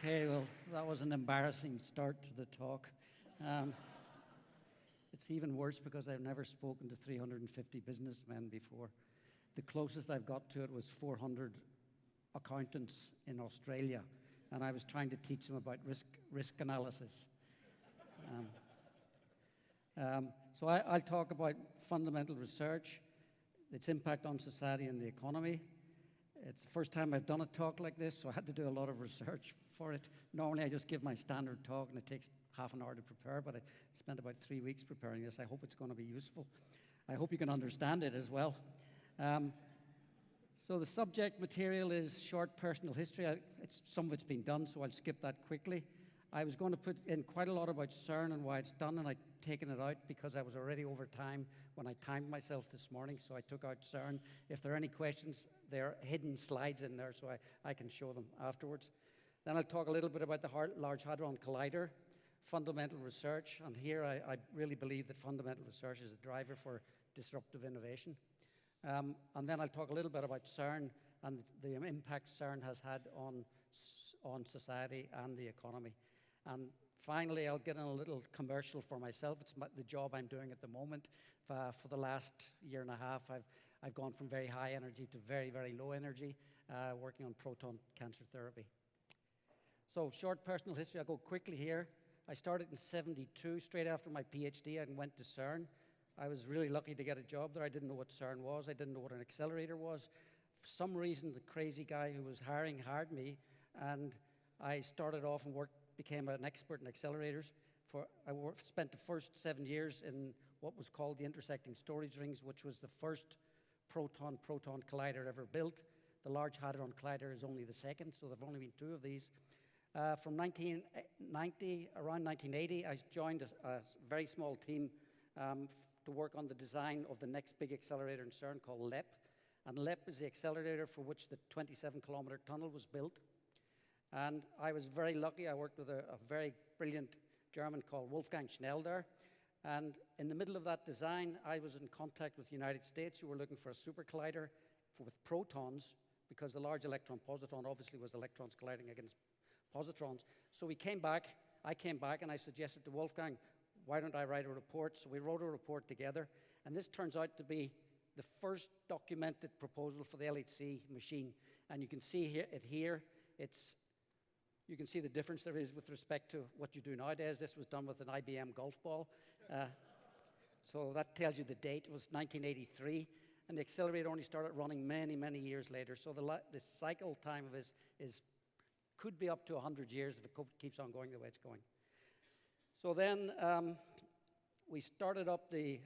Okay, well, that was an embarrassing start to the talk. Um, it's even worse because I've never spoken to 350 businessmen before. The closest I've got to it was 400 accountants in Australia, and I was trying to teach them about risk analysis. So I'll talk about fundamental research, its impact on society and the economy. It's the first time I've done a talk like this, so I had to do a lot of research for it. Normally I just give my standard talk and it takes half an hour to prepare, but I spent about 3 weeks preparing this. I hope it's going to be useful. I hope you can understand it as well. So the subject material is short personal history. Some of it's been done, so I'll skip that quickly. I was going to put in quite a lot about CERN and why it's done, and I've taken it out because I was already over time when I timed myself this morning, so I took out CERN. If there are any questions, there are hidden slides in there, so I can show them afterwards. Then I'll talk a little bit about the Large Hadron Collider, fundamental research, and here I really believe that fundamental research is a driver for disruptive innovation. And then I'll talk a little bit about CERN and the impact CERN has had on society and the economy. And finally, I'll get in a little commercial for myself. It's the job I'm doing at the moment. For the last year and a half, I've gone from very high energy to very, very low energy, working on proton cancer therapy. So short personal history, I'll go quickly here. I started in '72, straight after my PhD, and went to CERN. I was really lucky to get a job there. I didn't know what CERN was. I didn't know what an accelerator was. For some reason, the crazy guy who was hired me, and I started off and became an expert in accelerators. I spent the first 7 years in what was called the intersecting storage rings, which was the first proton-proton collider ever built. The Large Hadron Collider is only the second, so there have only been 2 of these. From 1990, around 1980, I joined a very small team to work on the design of the next big accelerator in CERN called LEP. And LEP is the accelerator for which the 27-kilometer tunnel was built. And I was very lucky. I worked with a very brilliant German called Wolfgang Schnell there. And in the middle of that design, I was in contact with the United States, who were looking for a super collider with protons, because the large electron positron obviously was electrons colliding against positrons. So I came back, and I suggested to Wolfgang, why don't I write a report? So we wrote a report together. And this turns out to be the first documented proposal for the LHC machine. And you can see here. You can see the difference there is with respect to what you do nowadays. This was done with an IBM golf ball. So that tells you the date. It was 1983. And the accelerator only started running many, many years later. So the cycle time of this could be up to 100 years if it keeps on going the way it's going. So then we started up the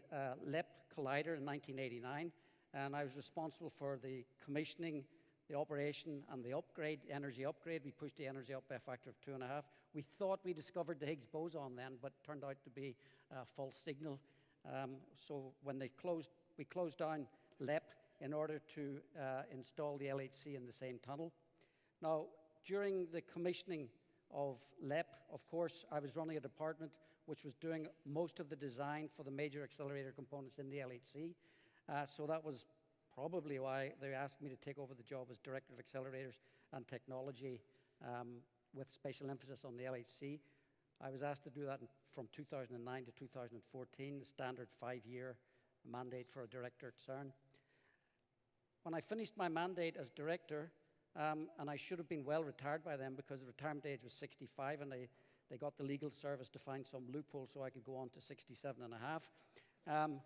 LEP collider in 1989. And I was responsible for the commissioning, the operation, and the energy upgrade. We pushed the energy up by a factor of 2.5. We thought we discovered the Higgs boson then, but it turned out to be a false signal. So when we closed down LEP in order to install the LHC in the same tunnel. Now, during the commissioning of LEP, of course, I was running a department which was doing most of the design for the major accelerator components in the LHC. So that was probably why they asked me to take over the job as Director of Accelerators and Technology with special emphasis on the LHC. I was asked to do that from 2009 to 2014, the standard 5-year mandate for a director at CERN. When I finished my mandate as director, and I should have been well retired by then because the retirement age was 65, and they got the legal service to find some loophole so I could go on to 67.5.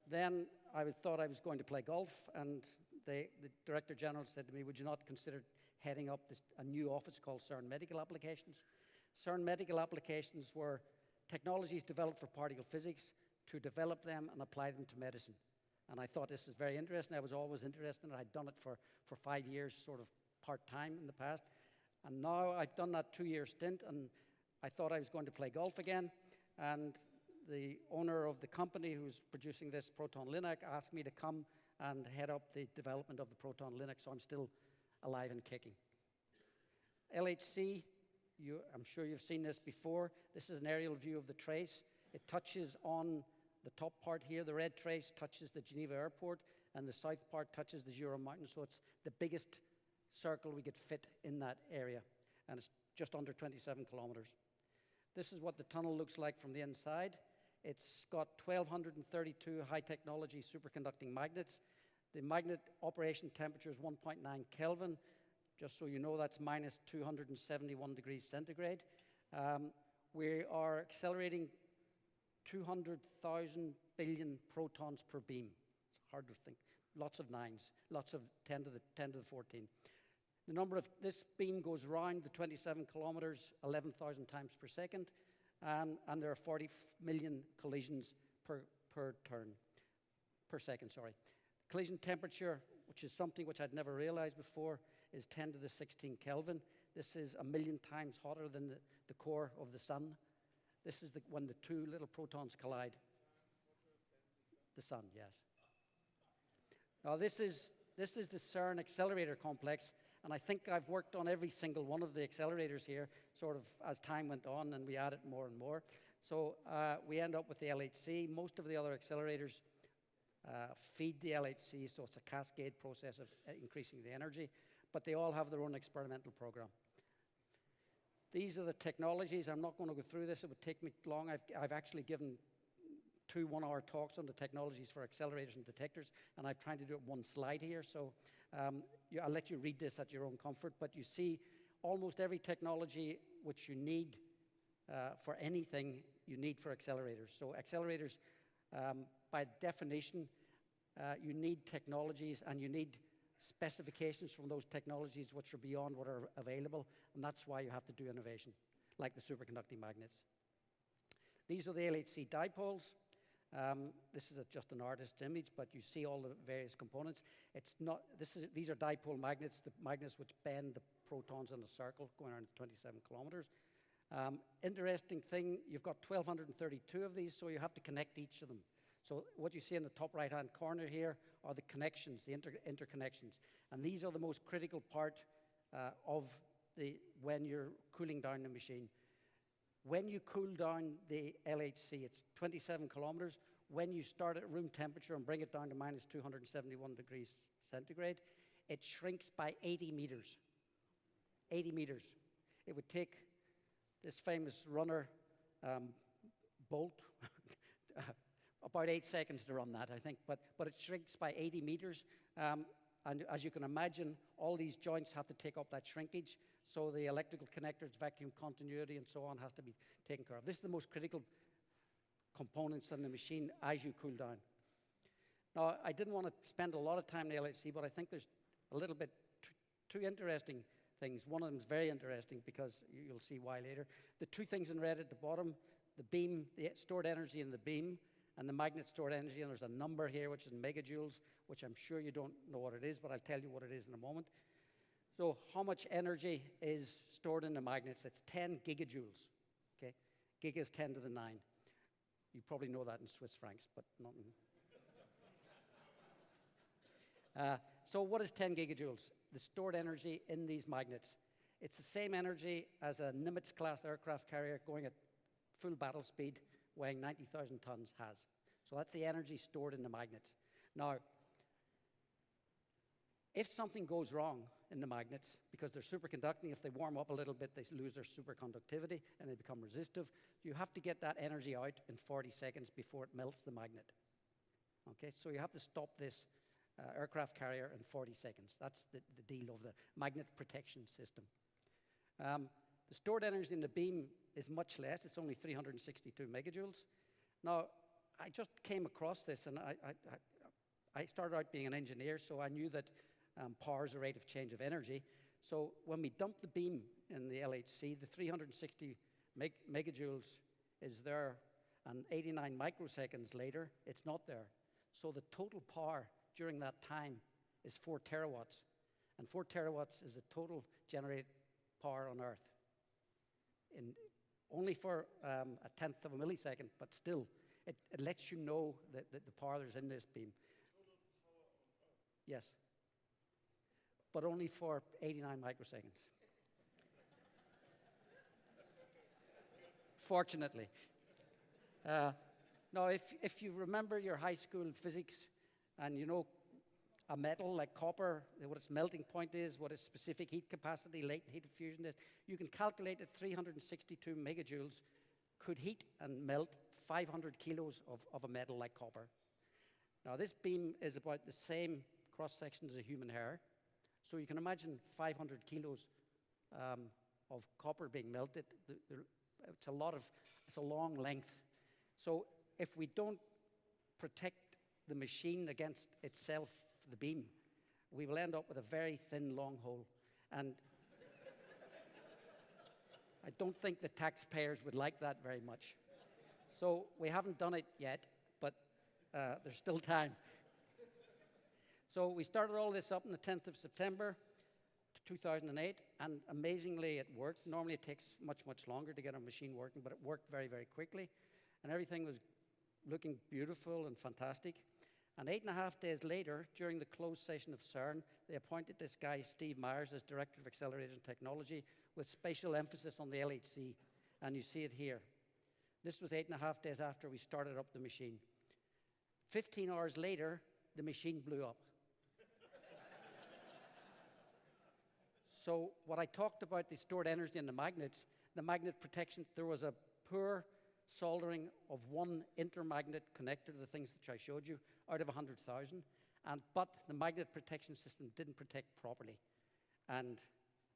Then I thought I was going to play golf, and the Director General said to me, would you not consider heading up a new office called CERN Medical Applications? CERN Medical Applications were technologies developed for particle physics to develop them and apply them to medicine. And I thought this is very interesting. I was always interested in it. I'd done it for 5 years, sort of part-time in the past. And now I've done that 2-year stint, and I thought I was going to play golf again. And the owner of the company who's producing this Proton Linac asked me to come and head up the development of the Proton Linac, so I'm still alive and kicking. LHC, I'm sure you've seen this before. This is an aerial view of the trace. It touches on the top part here. The red trace touches the Geneva airport, and the south part touches the Jura Mountains, so it's the biggest circle we could fit in that area. And it's just under 27 kilometers. This is what the tunnel looks like from the inside. It's got 1,232 high-technology superconducting magnets. The magnet operation temperature is 1.9 Kelvin. Just so you know, that's minus 271 degrees centigrade. We are accelerating 200,000 billion protons per beam. It's hard to think. Lots of nines, lots of 10 to the 14. The number of this beam goes round the 27 kilometers 11,000 times per second, and there are 40 million collisions per second. Collision temperature, which is something which I'd never realized before, is 10 to the 16 Kelvin. This is 1 million times hotter than the core of the sun. This is when the two little protons collide. The sun, yes. Now this is the CERN accelerator complex, and I think I've worked on every single one of the accelerators here, sort of as time went on, and we added more and more. So we end up with the LHC. Most of the other accelerators feed the LHC, so it's a cascade process of increasing the energy, but they all have their own experimental program. These are the technologies. I'm not going to go through this. It would take me long. I've actually given 2 one-hour talks on the technologies for accelerators and detectors, and I'm trying to do it one slide here, so I'll let you read this at your own comfort, but you see almost every technology which you need for anything, you need for accelerators. So accelerators, by definition, you need technologies and you need specifications from those technologies which are beyond what are available, and that's why you have to do innovation, like the superconducting magnets. These are the LHC dipoles. This is just an artist's image, but you see all the various components. These are dipole magnets, the magnets which bend the protons in a circle going around 27 kilometers. Interesting thing, you've got 1,232 of these, so you have to connect each of them. So what you see in the top right-hand corner here are the connections, the interconnections. And these are the most critical part of when you're cooling down the machine. When you cool down the LHC, it's 27 kilometers. When you start at room temperature and bring it down to minus 271 degrees centigrade, it shrinks by 80 meters. 80 meters. It would take this famous runner, Bolt, about 8 seconds to run that, I think, but it shrinks by 80 meters. And as you can imagine, all these joints have to take up that shrinkage, so the electrical connectors, vacuum continuity, and so on has to be taken care of. This is the most critical components in the machine as you cool down. Now, I didn't want to spend a lot of time in the LHC, but I think there's a little bit two interesting things. One of them is very interesting because you'll see why later. The 2 things in red at the bottom, the beam, the stored energy in the beam, and the magnet stored energy, and there's a number here which is megajoules, which I'm sure you don't know what it is, but I'll tell you what it is in a moment. So how much energy is stored in the magnets? It's 10 gigajoules. Okay, Giga is 10 to the 9. You probably know that in Swiss francs, but not in... So what is 10 gigajoules? The stored energy in these magnets. It's the same energy as a Nimitz-class aircraft carrier going at full battle speed, weighing 90,000 tons has. So that's the energy stored in the magnets. Now, if something goes wrong in the magnets, because they're superconducting, if they warm up a little bit, they lose their superconductivity and they become resistive. You have to get that energy out in 40 seconds before it melts the magnet. Okay, so you have to stop this aircraft carrier in 40 seconds. That's the deal of the magnet protection system. The stored energy in the beam is much less. It's only 362 megajoules. Now, I just came across this, and I started out being an engineer, so I knew that power is the rate of change of energy. So when we dump the beam in the LHC, the 360 megajoules is there, and 89 microseconds later, it's not there. So the total power during that time is 4 terawatts, and 4 terawatts is the total generated power on Earth. Only for a tenth of a millisecond, but still, it lets you know that the power that's in this beam. Total power on Earth. Yes, but only for 89 microseconds. Fortunately. Now, if you remember your high school physics, and you know, a metal like copper, what its melting point is, what its specific heat capacity, latent heat of fusion is. You can calculate that 362 megajoules could heat and melt 500 kilos of a metal like copper. Now, this beam is about the same cross-section as a human hair. So you can imagine 500 kilos of copper being melted. It's a long length. So if we don't protect the machine against itself, the beam, we will end up with a very thin, long hole. And I don't think the taxpayers would like that very much. So we haven't done it yet, but there's still time. So we started all this up on the 10th of September 2008, and amazingly it worked. Normally it takes much, much longer to get a machine working, but it worked very, very quickly. And everything was looking beautiful and fantastic. And 8.5 days later, during the closed session of CERN, they appointed this guy, Steve Myers, as Director of Acceleration Technology, with special emphasis on the LHC. And you see it here. This was 8.5 days after we started up the machine. 15 hours later, the machine blew up. So what I talked about, the stored energy in the magnets, the magnet protection, there was a poor soldering of one intermagnet connector to the things that I showed you out of 100,000. But the magnet protection system didn't protect properly. And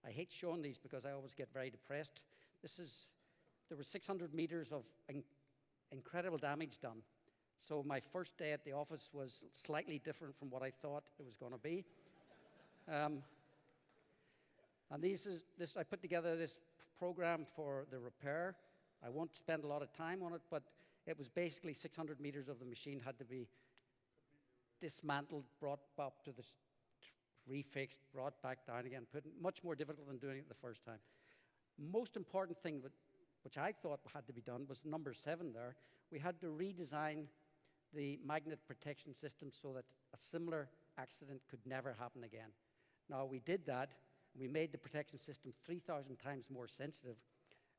I hate showing these because I always get very depressed. There were 600 meters of incredible damage done. So my first day at the office was slightly different from what I thought it was going to be. And I put together this program for the repair. I won't spend a lot of time on it, but it was basically 600 meters of the machine had to be dismantled, brought up to the refixed, brought back down again, much more difficult than doing it the first time. Most important thing, which I thought had to be done, was number 7 there. We had to redesign the magnet protection system so that a similar accident could never happen again. Now, we did that. We made the protection system 3,000 times more sensitive,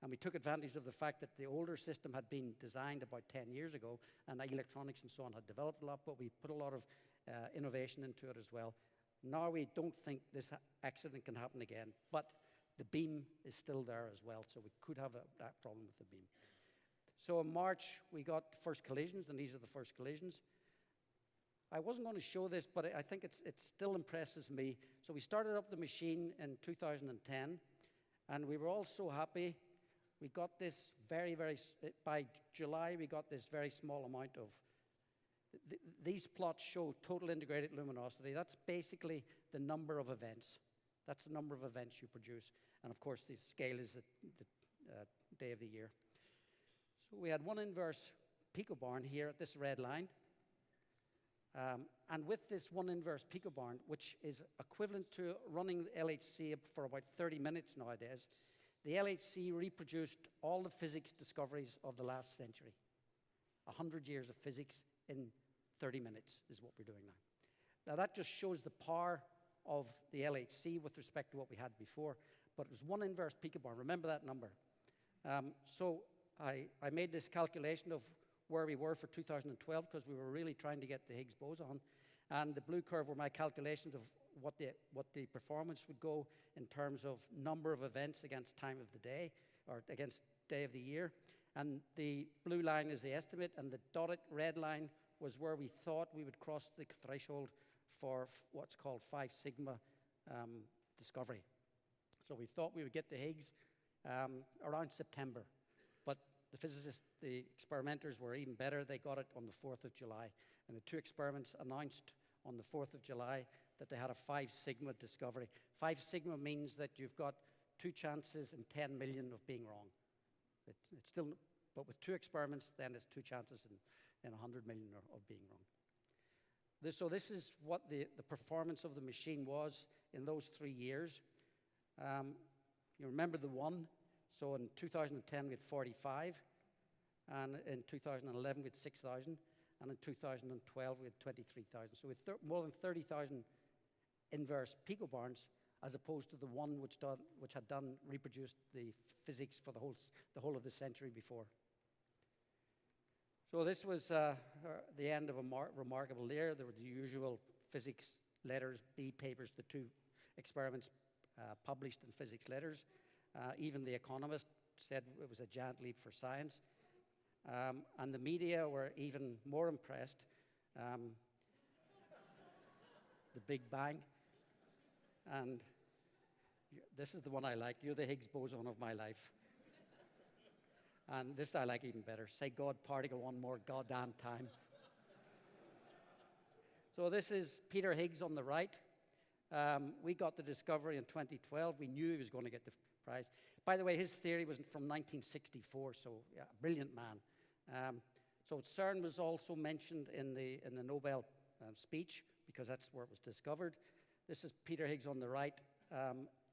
and we took advantage of the fact that the older system had been designed about 10 years ago, and electronics and so on had developed a lot, but we put a lot of innovation into it as well. Now we don't think this accident can happen again, but the beam is still there as well, so we could have that problem with the beam. So in March, we got first collisions, and these are the first collisions. I wasn't going to show this, but I think it still impresses me. So we started up the machine in 2010, and we were all so happy. We got this by July, we got this very small amount of, these plots show total integrated luminosity. That's basically the number of events. That's the number of events you produce. And of course, the scale is the day of the year. So we had one inverse picobarn here at this red line. And with this one inverse picobarn, which is equivalent to running the LHC for about 30 minutes nowadays, the LHC reproduced all the physics discoveries of the last century. 100 years of physics in 30 minutes is what we're doing now. Now that just shows the power of the LHC with respect to what we had before, but it was one inverse picobarn. Remember that number. So I made this calculation of where we were for 2012 because we were really trying to get the Higgs boson. And the blue curve were my calculations of what the performance would go in terms of number of events against time of the day or against day of the year. And the blue line is the estimate, and the dotted red line was where we thought we would cross the threshold for what's called 5 sigma discovery. So we thought we would get the Higgs around September. But the physicists, the experimenters were even better. They got it on the 4th of July. And the 2 experiments announced on the 4th of July that they had a 5 sigma discovery. 5 sigma means that you've got 2 chances in 10 million of being wrong. It's still, but with 2 experiments, then it's 2 chances in 100 million of being wrong. So this is what the performance of the machine was in those 3 years. You remember the 1. So in 2010, we had 45. And in 2011, we had 6,000. And in 2012, we had 23,000. So we had more than 30,000 inverse picobarns, as opposed to the 1 which had reproduced the physics for the whole of the century before. So this was the end of a remarkable year. There were the usual physics letters, B papers, the two experiments published in physics letters. Even The Economist said it was a giant leap for science. And the media were even more impressed. The Big Bang. And this is the one I like. You're the Higgs boson of my life. And this I like even better. Say God particle one more goddamn time. So this is Peter Higgs on the right. We got the discovery in 2012. We knew he was going to get the prize. By the way, his theory was from 1964, so yeah, brilliant man. So CERN was also mentioned in the Nobel speech because that's where it was discovered. This is Peter Higgs on the right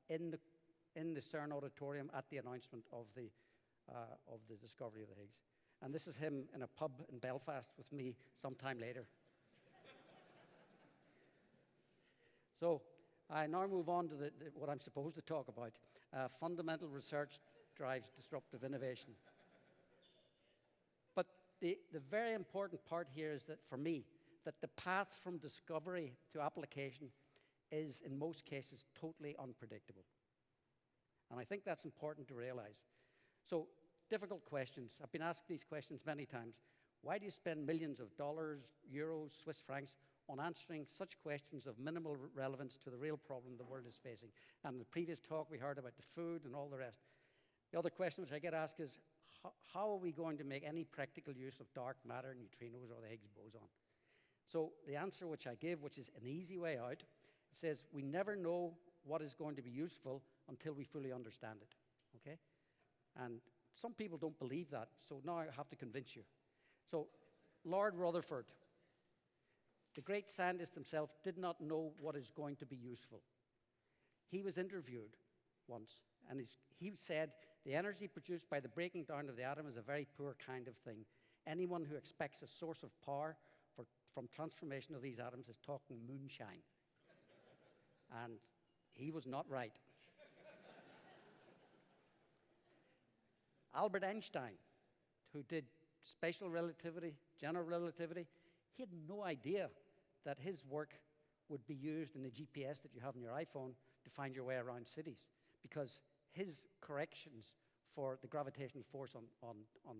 in the CERN auditorium at the announcement of the discovery of the Higgs. And this is him in a pub in Belfast with me sometime later. So I now move on to what I'm supposed to talk about. Fundamental research drives disruptive innovation. But the very important part here is that, for me, that the path from discovery to application is, in most cases, totally unpredictable. And I think that's important to realize. So, difficult questions. I've been asked these questions many times. Why do you spend millions of dollars, euros, Swiss francs on answering such questions of minimal relevance to the real problem the world is facing? And in the previous talk, we heard about the food and all the rest. The other question which I get asked is, how are we going to make any practical use of dark matter, neutrinos, or the Higgs boson? So the answer which I give, which is an easy way out, says we never know what is going to be useful until we fully understand it, okay? And some people don't believe that, so now I have to convince you. So Lord Rutherford, the great scientist himself, did not know what is going to be useful. He was interviewed once, and he said, the energy produced by the breaking down of the atom is a very poor kind of thing. Anyone who expects a source of power from transformation of these atoms is talking moonshine. And he was not right. Albert Einstein, who did special relativity, general relativity, he had no idea that his work would be used in the GPS that you have on your iPhone to find your way around cities, because his corrections for the gravitational force on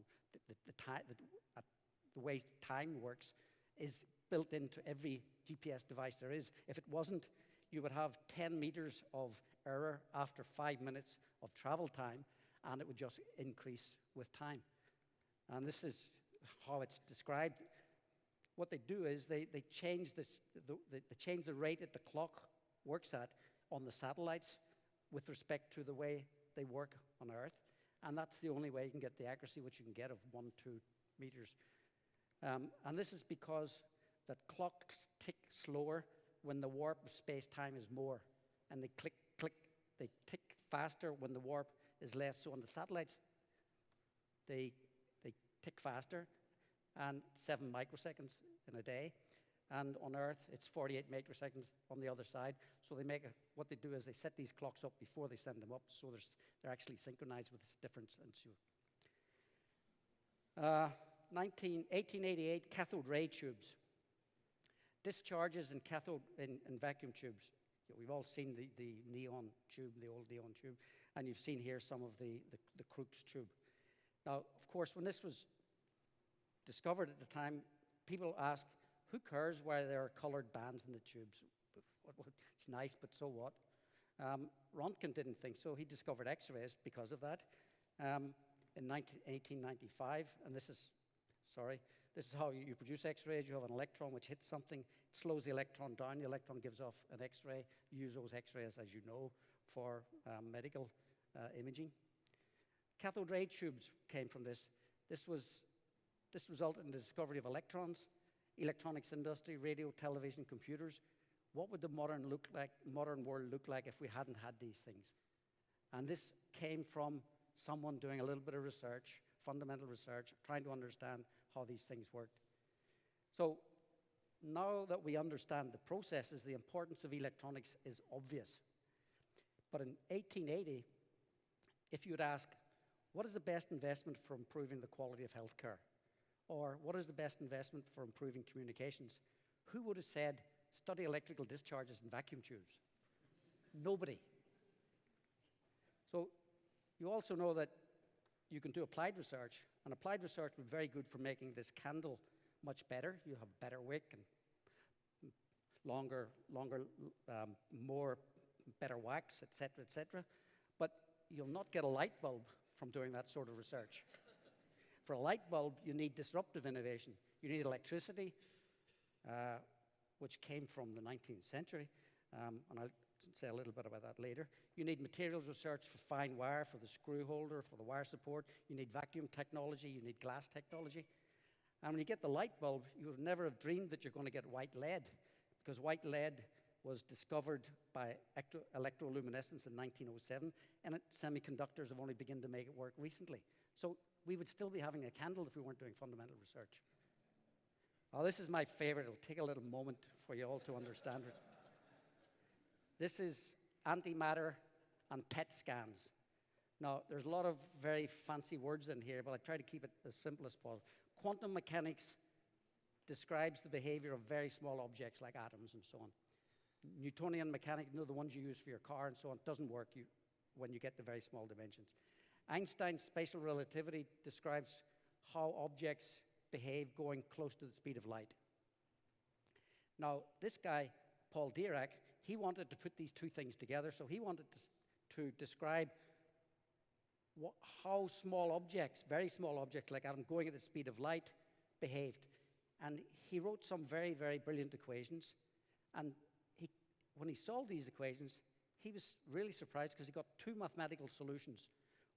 the way time works is built into every GPS device there is. If it wasn't, you would have 10 meters of error after 5 minutes of travel time, and it would just increase with time. And this is how it's described. What they do is they change the rate that the clock works at on the satellites with respect to the way they work on Earth. And that's the only way you can get the accuracy which you can get of 1-2 meters. And this is because that clocks tick slower when the warp of space-time is more. And they they tick faster when the warp is less. So on the satellites, they tick faster, and 7 microseconds in a day. And on Earth, it's 48 microseconds on the other side. So what they do is they set these clocks up before they send them up, so they're actually synchronized with this difference. And so, 1888, cathode ray tubes. Discharges in vacuum tubes. We've all seen the neon tube, the old neon tube, and you've seen here some of the Crookes tube. Now, of course, when this was discovered at the time, people ask, who cares why there are colored bands in the tubes? It's nice, but so what? Röntgen didn't think so. He discovered X-rays because of that in 1895, and this is how you produce X-rays. You have an electron which hits something, slows the electron down. The electron gives off an X-ray. You use those X-rays, as you know, for medical imaging. Cathode ray tubes came from this. This resulted in the discovery of electrons, electronics industry, radio, television, computers. What would the modern world look like if we hadn't had these things? And this came from someone doing a little bit of research, fundamental research, trying to understand how these things worked. So now that we understand the processes, the importance of electronics is obvious. But in 1880, if you'd ask, what is the best investment for improving the quality of healthcare? Or what is the best investment for improving communications? Who would have said study electrical discharges in vacuum tubes? Nobody. So you also know that you can do applied research, and applied research would be very good for making this candle much better. You have better wick and longer, more, better wax, etc., etc. But you'll not get a light bulb from doing that sort of research. For a light bulb, you need disruptive innovation. You need electricity, which came from the 19th century, and I'll say a little bit about that later. You need materials research for fine wire, for the screw holder, for the wire support. You need vacuum technology. You need glass technology. And when you get the light bulb, you would never have dreamed that you're going to get white lead, because white lead was discovered by electroluminescence in 1907, and semiconductors have only begun to make it work recently. So we would still be having a candle if we weren't doing fundamental research. Oh, this is my favorite. It'll take a little moment for you all to understand it. This is antimatter and PET scans. Now, there's a lot of very fancy words in here, but I try to keep it as simple as possible. Quantum mechanics describes the behavior of very small objects like atoms and so on. Newtonian mechanics, you know, the ones you use for your car and so on, doesn't work when you get to very small dimensions. Einstein's spatial relativity describes how objects behave going close to the speed of light. Now, this guy, Paul Dirac, he wanted to put these two things together, so he wanted to describe how small objects, very small objects like atoms going at the speed of light, behaved. And he wrote some very, very brilliant equations. And when he solved these equations, he was really surprised because he got two mathematical solutions.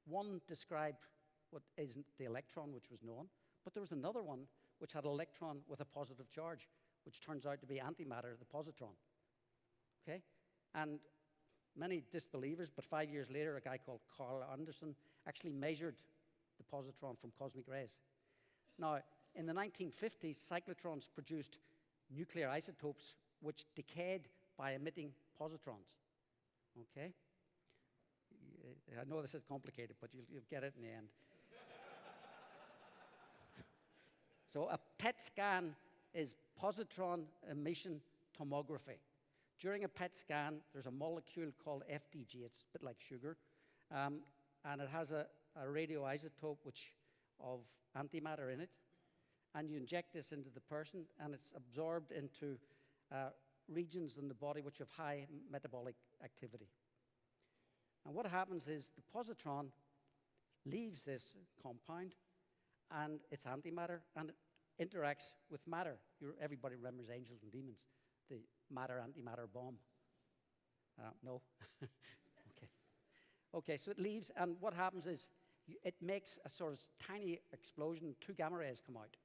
One described what is the electron, which was known, but there was another one which had an electron with a positive charge, which turns out to be antimatter, the positron. Okay? And many disbelievers, but 5 years later, a guy called Carl Anderson actually measured the positron from cosmic rays. Now, in the 1950s, cyclotrons produced nuclear isotopes which decayed by emitting positrons. Okay? I know this is complicated, but you'll get it in the end. So a PET scan is positron emission tomography. During a PET scan, there's a molecule called FDG. It's a bit like sugar. And it has a radioisotope of antimatter in it. And you inject this into the person, and it's absorbed into regions in the body which have high metabolic activity. And what happens is the positron leaves this compound, and it's antimatter, and it interacts with matter. Everybody remembers Angels and Demons, the matter-antimatter bomb. No? Okay. Okay, so it leaves, and what happens is it makes a sort of tiny explosion, 2 gamma rays come out.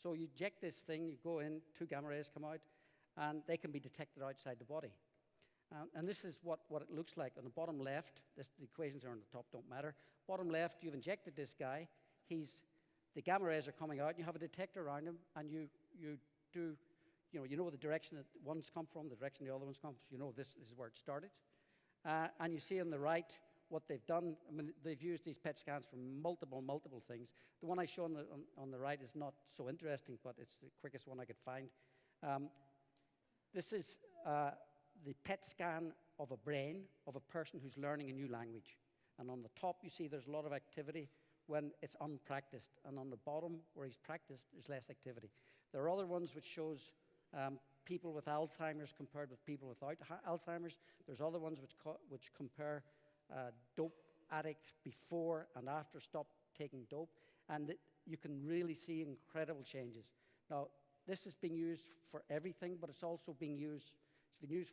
So you inject this thing, you go in, 2 gamma rays come out, and they can be detected outside the body. And this is what it looks like. On the bottom left, the equations are on the top, don't matter. Bottom left, you've injected this guy. The gamma rays are coming out, and you have a detector around him, and you know the direction that ones come from, the direction the other ones come from. You know this is where it started. And you see on the right what they've done. I mean, they've used these PET scans for multiple things. The one I show on the right is not so interesting, but it's the quickest one I could find. This is the PET scan of a brain of a person who's learning a new language. And on the top, you see there's a lot of activity when it's unpracticed. And on the bottom, where he's practiced, there's less activity. There are other ones which shows people with Alzheimer's compared with people without Alzheimer's. There's other ones which compare dope addict before and after stop taking dope. And you can really see incredible changes. Now, this is being used for everything, but it's also being used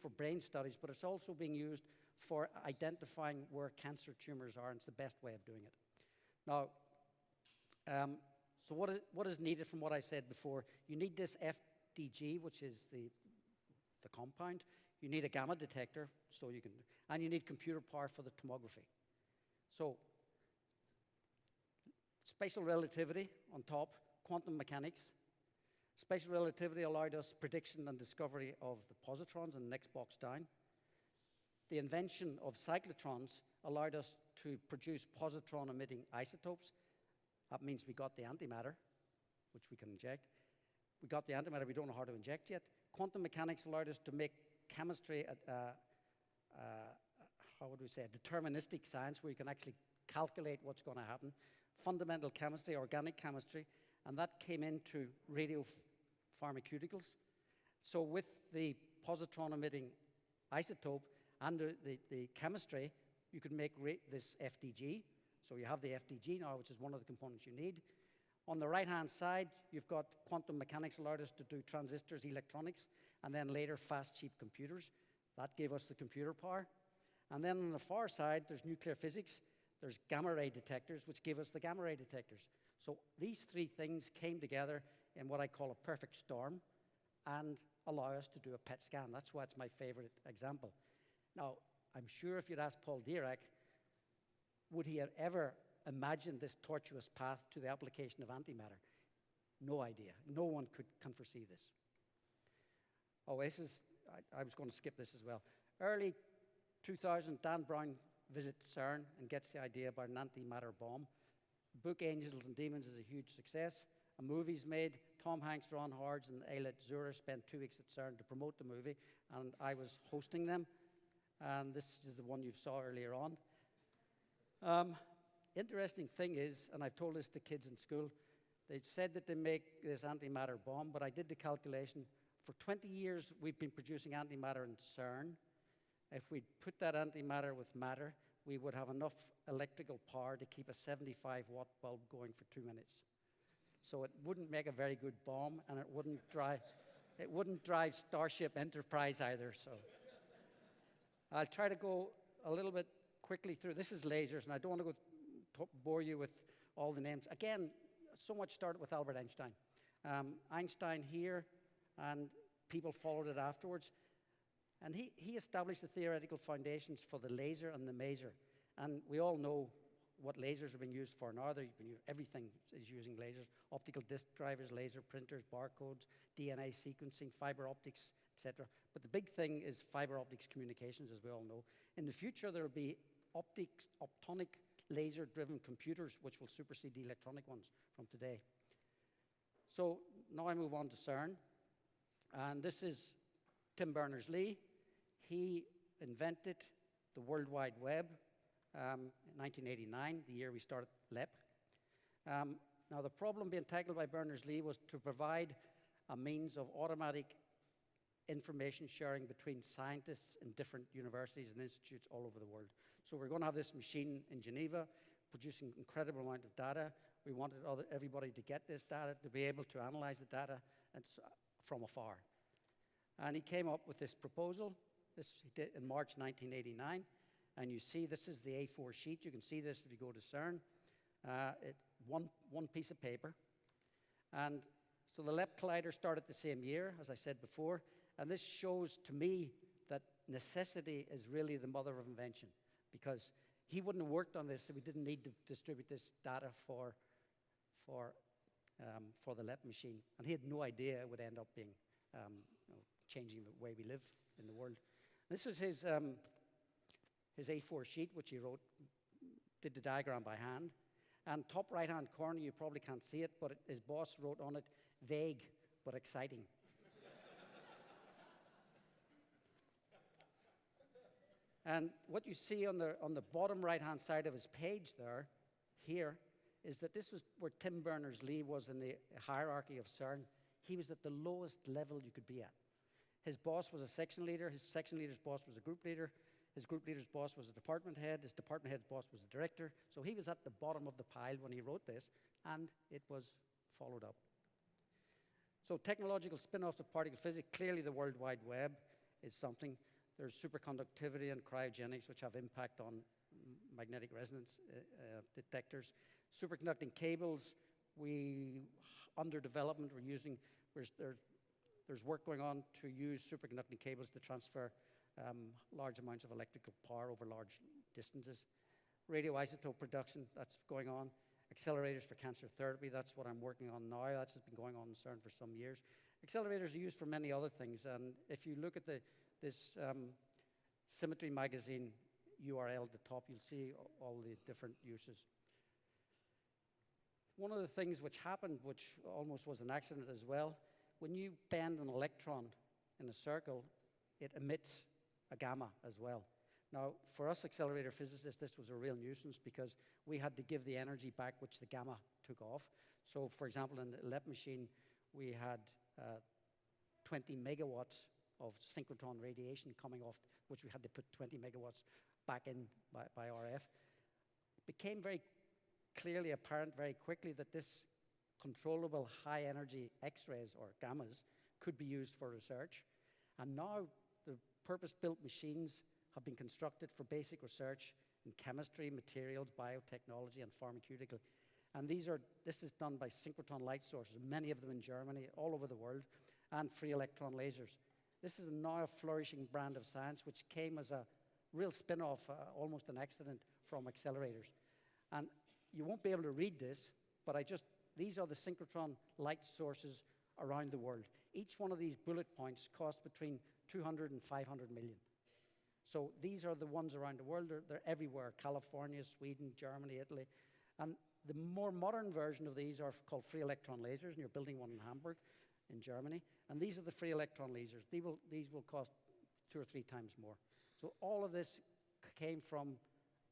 for brain studies, but it's also being used for identifying where cancer tumors are, and it's the best way of doing it. Now, so what is needed from what I said before? You need this FDG, which is the compound. You need a gamma detector, and you need computer power for the tomography. So, spatial relativity on top, quantum mechanics. Spatial relativity allowed us prediction and discovery of the positrons in the next box down. The invention of cyclotrons allowed us to produce positron-emitting isotopes. That means we got the antimatter, which we can inject. We got the antimatter, we don't know how to inject yet. Quantum mechanics allowed us to make chemistry how would we say, a deterministic science where you can actually calculate what's going to happen. Fundamental chemistry, organic chemistry, and that came into radiopharmaceuticals. So with the positron-emitting isotope and the chemistry, you could make this FDG. So you have the FDG now, which is one of the components you need. On the right-hand side, you've got quantum mechanics allowed us to do transistors, electronics, and then later fast, cheap computers. That gave us the computer power. And then on the far side, there's nuclear physics. There's gamma ray detectors, which give us the gamma ray detectors. So these three things came together in what I call a perfect storm and allow us to do a PET scan. That's why it's my favorite example. Now, I'm sure if you'd asked Paul Dirac, would he have ever imagined this tortuous path to the application of antimatter? No idea. No one can foresee this. Oh, this is, I was going to skip this as well. Early 2000, Dan Brown visits CERN and gets the idea about an antimatter bomb. The book Angels and Demons is a huge success. A movie's made. Tom Hanks, Ron Howard, and Ayelet Zurer spent 2 weeks at CERN to promote the movie, and I was hosting them. And this is the one you saw earlier on. Interesting thing is, and I've told this to kids in school, they said that they make this antimatter bomb, but I did the calculation. For 20 years, we've been producing antimatter in CERN. If we put that antimatter with matter, we would have enough electrical power to keep a 75-watt bulb going for 2 minutes. So it wouldn't make a very good bomb, and it wouldn't drive Starship Enterprise either. So I'll try to go a little bit quickly through. This is lasers, and I don't want to bore you with all the names. Again, so much started with Albert Einstein. Einstein here, and people followed it afterwards. And he established the theoretical foundations for the laser and the maser. And we all know what lasers are being used for now. Everything is using lasers. Optical disk drivers, laser printers, barcodes, DNA sequencing, fiber optics, etc. But the big thing is fiber optics communications, as we all know. In the future, there will be optonic laser-driven computers, which will supersede the electronic ones from today. So now I move on to CERN. And this is Tim Berners-Lee. He invented the World Wide Web in 1989, the year we started LEP. Now, the problem being tackled by Berners-Lee was to provide a means of automatic information sharing between scientists in different universities and institutes all over the world. So we're going to have this machine in Geneva producing an incredible amount of data. We wanted everybody to get this data, to be able to analyze the data from afar. And he came up with this proposal. This he did in March 1989. And you see, this is the A4 sheet. You can see this if you go to CERN. One piece of paper. And so the LEP Collider started the same year, as I said before. And this shows to me that necessity is really the mother of invention, because he wouldn't have worked on this if we didn't need to distribute this data for the LEP machine. And he had no idea it would end up being changing the way we live in the world. This was his A4 sheet, which he wrote, did the diagram by hand. And top right-hand corner, you probably can't see it, but his boss wrote on it, vague but exciting. And what you see on the bottom right-hand side of his page there, here, is that this was where Tim Berners-Lee was in the hierarchy of CERN. He was at the lowest level you could be at. His boss was a section leader. His section leader's boss was a group leader. His group leader's boss was a department head. His department head's boss was a director. So he was at the bottom of the pile when he wrote this, and it was followed up. So technological spin-offs of particle physics, clearly the World Wide Web is something. There's superconductivity and cryogenics, which have impact on magnetic resonance detectors. Superconducting cables, under development, there's work going on to use superconducting cables to transfer large amounts of electrical power over large distances. Radioisotope production, that's going on. Accelerators for cancer therapy, that's what I'm working on now. That's been going on in CERN for some years. Accelerators are used for many other things, and if you look at this Symmetry magazine URL at the top, you'll see all the different uses. One of the things which happened, which almost was an accident as well, when you bend an electron in a circle, it emits a gamma as well. Now, for us accelerator physicists, this was a real nuisance because we had to give the energy back which the gamma took off. So, for example, in the LEP machine, we had 20 megawatts of synchrotron radiation coming off, which we had to put 20 megawatts back in by RF. It became very clearly apparent very quickly that this controllable high energy X-rays or gammas could be used for research. And now the purpose-built machines have been constructed for basic research in chemistry, materials, biotechnology, and pharmaceutical. And this is done by synchrotron light sources, many of them in Germany, all over the world, and free electron lasers. This is now a flourishing brand of science which came as a real spin-off, almost an accident from accelerators. And you won't be able to read this, but these are the synchrotron light sources around the world. Each one of these bullet points costs between 200 and 500 million. So these are the ones around the world. They're everywhere: California, Sweden, Germany, Italy. And the more modern version of these are called free electron lasers, and you're building one in Hamburg, in Germany. And these are the free electron lasers. These will cost 2 or 3 times more. So all of this came from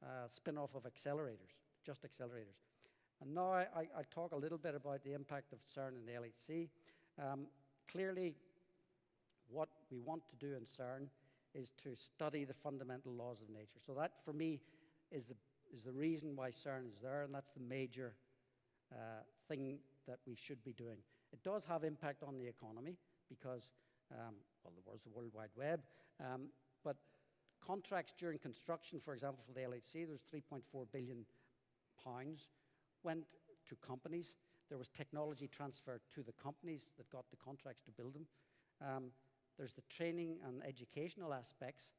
a spin-off of accelerators, just accelerators. And now I talk a little bit about the impact of CERN and the LHC. Clearly, what we want to do in CERN is to study the fundamental laws of nature. So that, for me, is the reason why CERN is there, and that's the major thing that we should be doing. It does have impact on the economy because, well, there was the World Wide Web, but contracts during construction, for example, for the LHC, there was £3.4 billion went to companies. There was technology transferred to the companies that got the contracts to build them. There's the training and educational aspects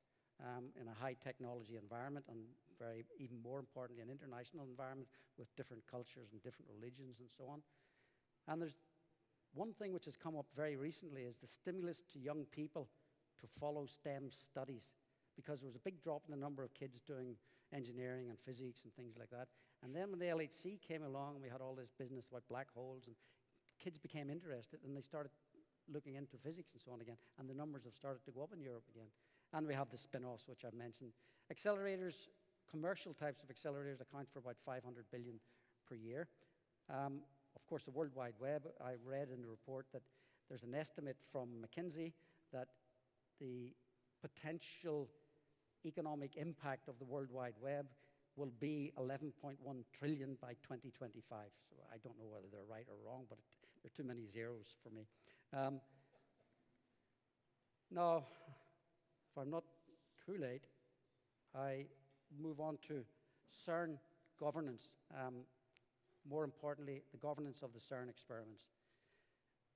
in a high technology environment, and even more importantly, an international environment with different cultures and different religions and so on. And there's one thing which has come up very recently is the stimulus to young people to follow STEM studies, because there was a big drop in the number of kids doing engineering and physics and things like that. And then when the LHC came along, we had all this business about black holes, and kids became interested, and they started looking into physics and so on again, and the numbers have started to go up in Europe again. And we have the spin-offs, which I've mentioned. Accelerators, commercial types of accelerators account for about 500 billion per year. Of course, the World Wide Web, I read in the report that there's an estimate from McKinsey that the potential economic impact of the World Wide Web will be 11.1 trillion by 2025. So I don't know whether they're right or wrong, but there are too many zeros for me. Now, if I'm not too late, I move on to CERN governance. More importantly, the governance of the CERN experiments.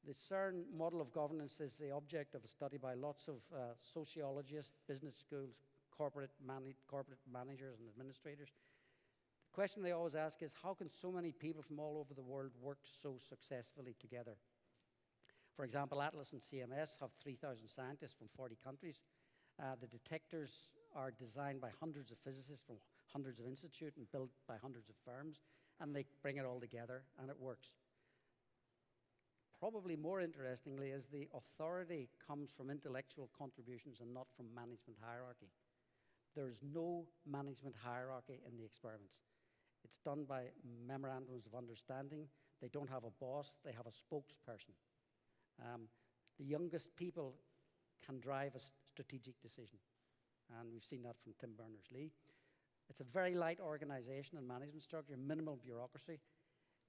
The CERN model of governance is the object of a study by lots of sociologists, business schools, corporate managers and administrators. The question they always ask is, how can so many people from all over the world work so successfully together? For example, Atlas and CMS have 3,000 scientists from 40 countries. The detectors are designed by hundreds of physicists from hundreds of institutes and built by hundreds of firms, and they bring it all together, and it works. Probably more interestingly is the authority comes from intellectual contributions and not from management hierarchy. There's no management hierarchy in the experiments. It's done by memorandums of understanding. They don't have a boss, they have a spokesperson. The youngest people can drive a strategic decision, and we've seen that from Tim Berners-Lee. It's a very light organization and management structure, minimal bureaucracy,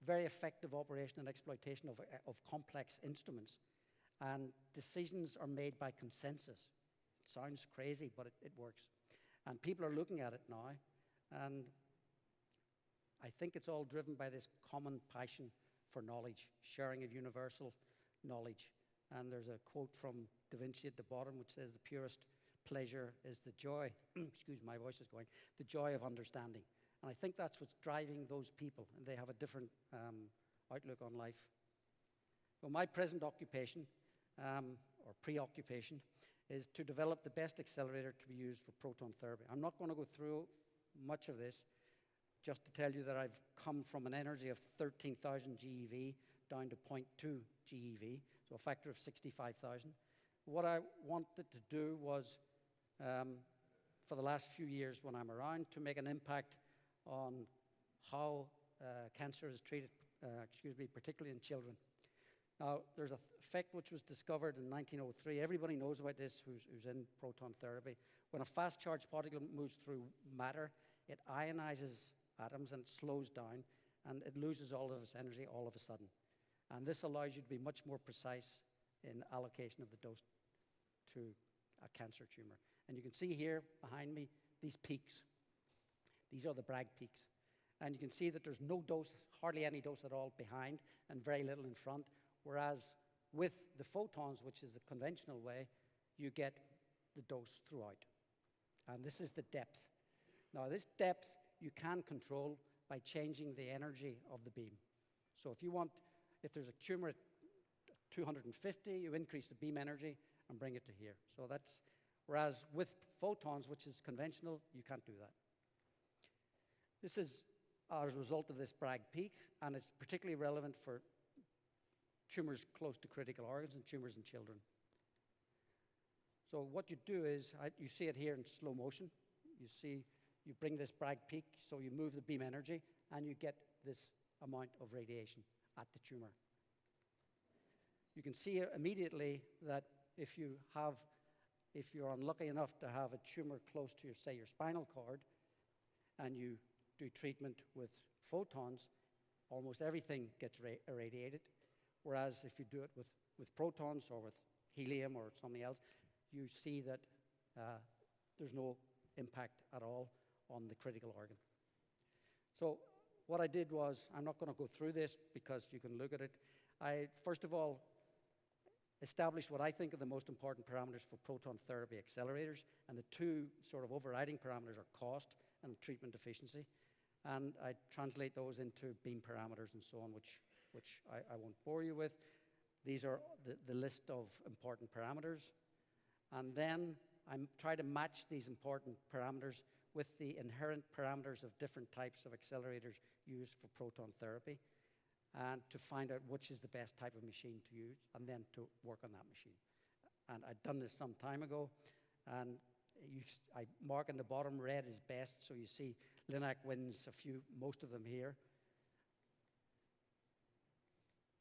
very effective operation and exploitation of complex instruments, and decisions are made by consensus. It sounds crazy, but it works. And people are looking at it now, and I think it's all driven by this common passion for knowledge, sharing of universal knowledge. And there's a quote from Da Vinci at the bottom which says, "The purest pleasure is the joy," excuse my voice is going, "the joy of understanding." And I think that's what's driving those people, and they have a different outlook on life. Well, my present occupation, or preoccupation, is to develop the best accelerator to be used for proton therapy. I'm not going to go through much of this, just to tell you that I've come from an energy of 13,000 GeV down to 0.2 GeV. so a factor of 65,000. What I wanted to do was, for the last few years when I'm around, to make an impact on how cancer is treated, particularly in children. Now, there's an effect which was discovered in 1903. Everybody knows about this who's in proton therapy. When a fast charged particle moves through matter, it ionizes atoms and it slows down, and it loses all of its energy all of a sudden. And this allows you to be much more precise in allocation of the dose to a cancer tumor. And you can see here behind me these peaks. These are the Bragg peaks. And you can see that there's no dose, hardly any dose at all behind, and very little in front. Whereas with the photons, which is the conventional way, you get the dose throughout. And this is the depth. Now, this depth you can control by changing the energy of the beam. So if there's a tumor at 250, you increase the beam energy and bring it to here. So that's, whereas with photons, which is conventional, you can't do that. This is as a result of this Bragg peak, and it's particularly relevant for tumors close to critical organs and tumors in children. So what you do is, you see it here in slow motion. You bring this Bragg peak, so you move the beam energy, and you get this amount of radiation at the tumor. You can see immediately that if you're unlucky enough to have a tumor close to, say, your spinal cord, and you do treatment with photons, almost everything gets irradiated. Whereas if you do it with protons or with helium or something else, you see that there's no impact at all on the critical organ. So what I did was, I'm not going to go through this because you can look at it. I, first of all, established what I think are the most important parameters for proton therapy accelerators, and the two sort of overriding parameters are cost and treatment efficiency. And I translate those into beam parameters and so on, which I won't bore you with. These are the list of important parameters. And then I try to match these important parameters with the inherent parameters of different types of accelerators used for proton therapy, and to find out which is the best type of machine to use, and then to work on that machine. And I'd done this some time ago, and I mark in the bottom, red is best, so you see Linac wins most of them here.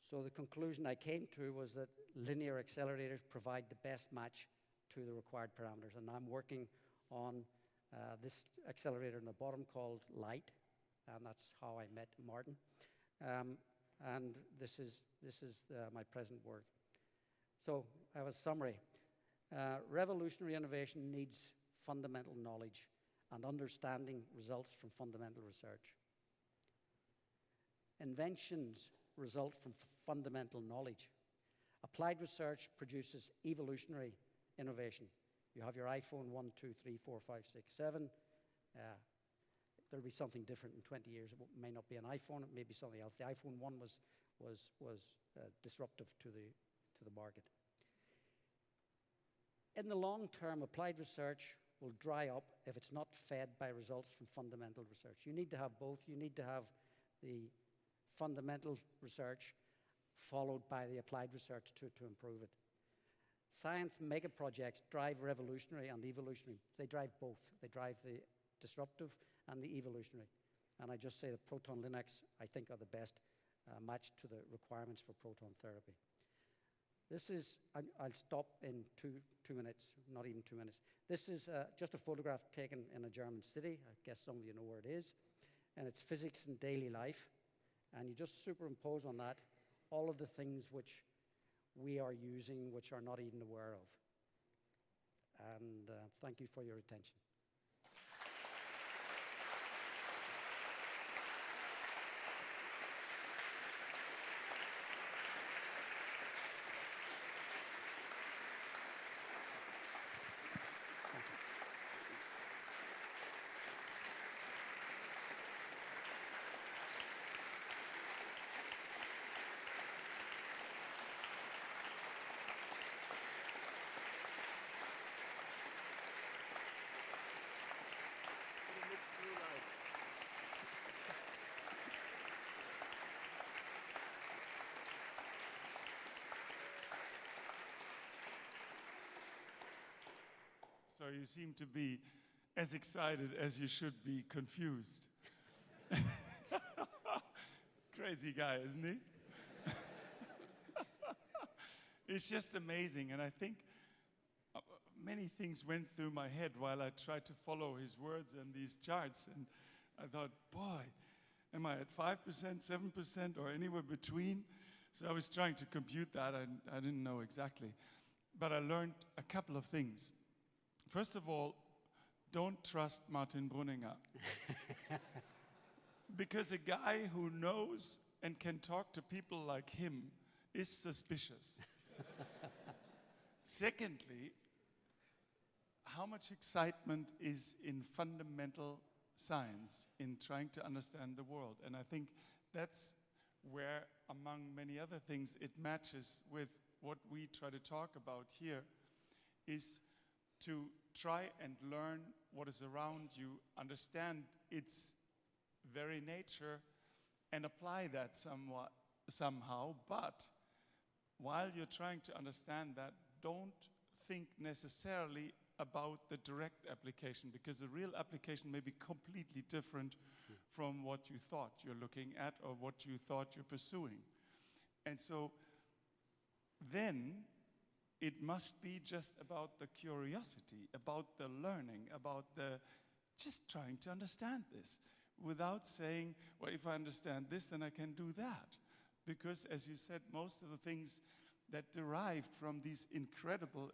So the conclusion I came to was that linear accelerators provide the best match to the required parameters, and I'm working on this accelerator in the bottom called Light, and that's how I met Martin. And this is my present work. So I have a summary. Revolutionary innovation needs fundamental knowledge and understanding results from fundamental research. Inventions result from fundamental knowledge. Applied research produces evolutionary innovation. You have your iPhone 1, 2, 3, 4, 5, 6, 7. There'll be something different in 20 years. It may not be an iPhone, it may be something else. The iPhone 1 was disruptive to the market. In the long term, applied research will dry up if it's not fed by results from fundamental research. You need to have both. You need to have the fundamental research followed by the applied research to improve it. Science mega projects drive revolutionary and evolutionary. They drive both. They drive the disruptive and the evolutionary. And I just say that proton Linacs, I think, are the best match to the requirements for proton therapy. This is, I'll stop in two minutes, not even 2 minutes. This is just a photograph taken in a German city. I guess some of you know where it is. And it's physics in daily life. And you just superimpose on that all of the things which we are using, which are not even aware of. And thank you for your attention. so you seem to be as excited as you should be confused. Crazy guy, isn't he? It's just amazing, and I think many things went through my head while I tried to follow his words and these charts, and I thought, boy, am I at 5%, 7%, or anywhere between? So I was trying to compute that, and I didn't know exactly. But I learned a couple of things. First of all, don't trust Martin Brunninger. Because a guy who knows and can talk to people like him is suspicious. Secondly, how much excitement is in fundamental science in trying to understand the world? And I think that's where, among many other things, it matches with what we try to talk about here, is to try and learn what is around you, understand its very nature, and apply that somehow. But while you're trying to understand that, don't think necessarily about the direct application, because the real application may be completely different from what you thought you're looking at or what you thought you're pursuing. And so then it must be just about the curiosity, about the learning, about the just trying to understand this, without saying, well, if I understand this, then I can do that. Because, as you said, most of the things that derived from these incredible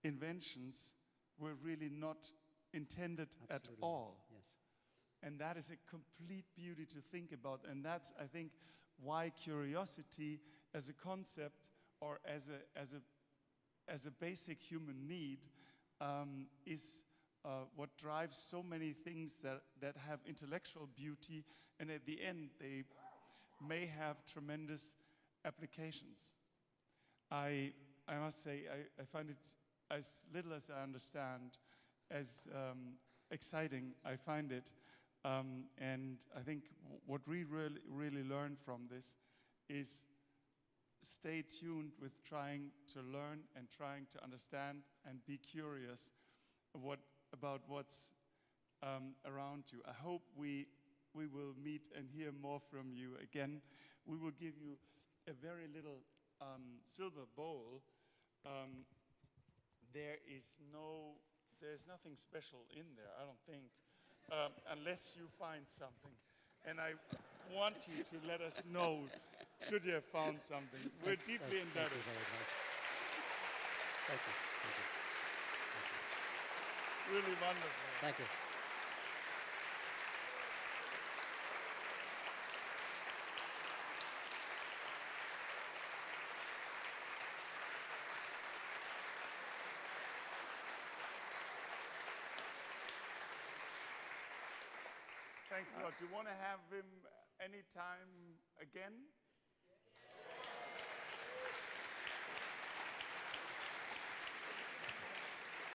inventions were really not intended at all. Yes. And that is a complete beauty to think about. And that's, I think, why curiosity as a concept or as a basic human need is what drives so many things that have intellectual beauty, and at the end they may have tremendous applications. I must say, I find it, as little as I understand, as exciting I find it. And I think what we really learn from this is stay tuned with trying to learn and trying to understand and be curious about what's around you. I hope we will meet and hear more from you again. We will give you a very little silver bowl. There's nothing special in there, I don't think, unless you find something. And I want you to let us know should you have found something. We're deeply indebted. Thank you very much. Thank you. Thank you. Really wonderful. Thank you. Thanks a lot. Do you want to have him anytime again?